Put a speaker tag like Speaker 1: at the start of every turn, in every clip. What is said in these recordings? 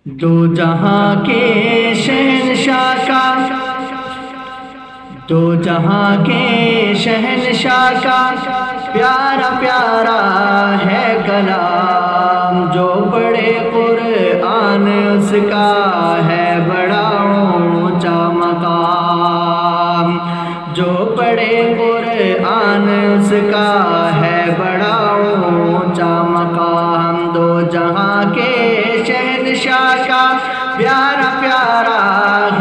Speaker 1: دو جہاں کے شہنشاہ کا دو جہاں کے شہنشاہ کا پیارا پیارا ہے کلام، جو پڑھے قرآن اس کا ہے بڑا اونچا مقام، جو پڑھے قرآن اس کا ہے بڑا اونچا مقام۔ دو جہاں کے شہنشاہ کا پیارا پیارا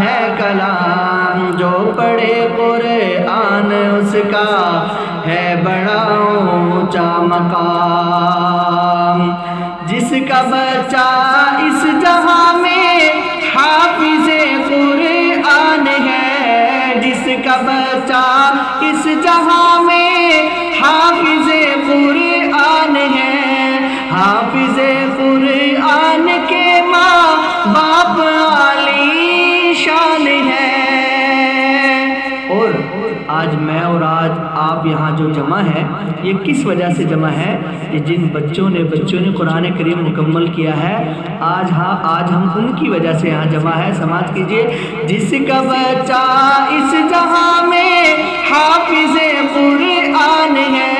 Speaker 1: ہے کلام، جو پڑھے قرآن اس کا ہے بڑا اونچا مقام۔ جس کا بچہ اس جہاں میں حافظ قرآن ہے، جس کا بچہ اس جہاں میں حافظ قرآن ہے، حافظ قرآن کے ماں باپ عالی شان ہے۔ اور آج میں اور آج آپ یہاں جو جمع ہے، یہ کس وجہ سے جمع ہے؟ کہ جن بچوں نے قرآن کریم مکمل کیا ہے، آج ہم ان کی وجہ سے یہاں جمع ہے۔ سماعت کیجئے، جس کا بچہ اس جہاں میں حافظ قرآن ہے،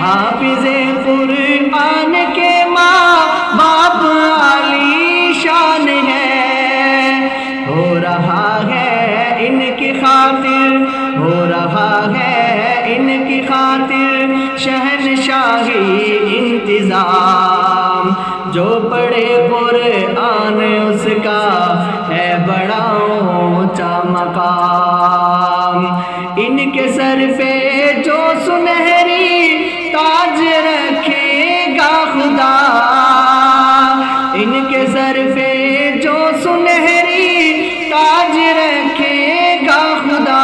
Speaker 1: حافظ قرآن کے ماں باپ عالی شان ہے، ہو رہا ہے ان کی خاطر، ہو رہا ہے ان کی خاطر شہنشاہی انتظام، جو پڑھے قرآن اس کا ہے بڑا اونچا مقام۔ ان کے سر پہ جو سنہری تاج رکھے گا خدا، ان کے سر پہ جو سنہری تاج رکھے گا خدا،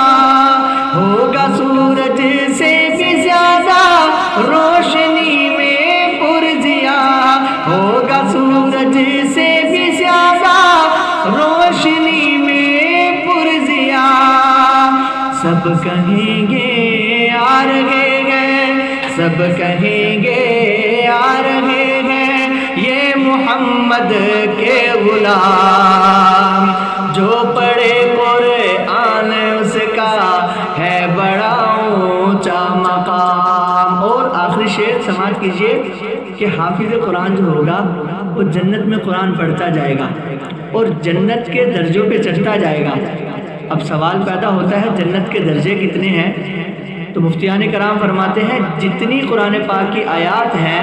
Speaker 1: ہوگا سورج سے بھی زیادہ روشنی میں پرضیا، ہوگا سورج سے بھی زیادہ روشنی میں پرضیا۔ سب کہیں گے آ رہے ہیں، سب کہیں گے آ رہے ہیں یہ محمد کے غلام، جو پڑھے قرآن اس کا ہے بڑا اونچا مقام۔ اور آخری شعر سماعت کیجئے کہ حافظ قرآن جو ہوگا وہ جنت میں قرآن پڑھتا جائے گا اور جنت کے درجوں پہ چڑھتا جائے گا۔ اب سوال پیدا ہوتا ہے جنت کے درجے کتنے ہیں؟ تو مفتیان کرام فرماتے ہیں جتنی قرآن پاک کی آیات ہیں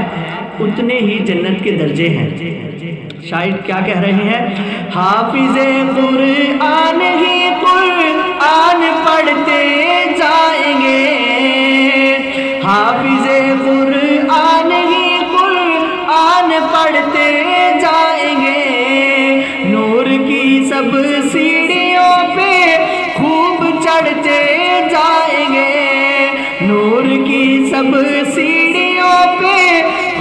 Speaker 1: اتنے ہی جنت کے درجے ہیں۔ شاعر کیا کہہ رہے ہیں؟ حافظ قرآن ہی قرآن پڑھتے جائیں گے، حافظ قرآن ہی قرآن پڑھتے جائیں گے، نور کی سب سیڑھیوں پہ خوب چڑھتے جائیں گے، نور کی سب سیڑھیوں پہ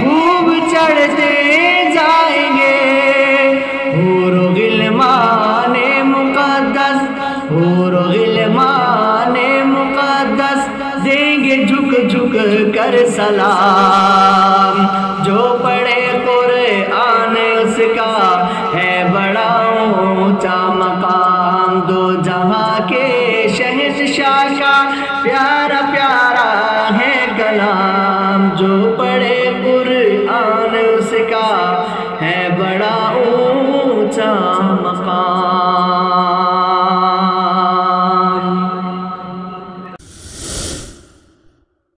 Speaker 1: خوب چڑھتے جائیں گے، حور و غلمان مقدس، حور و غلمان مقدس دیں گے جھک جھک کر سلام، جو پڑھے قرآن اس کا ہے بڑا اونچا مقام۔ دو جہاں کے شہنشاہ کا پیارا پیارا ہے کلام، جو پڑھے قرآن اس کا ہے بڑا اونچا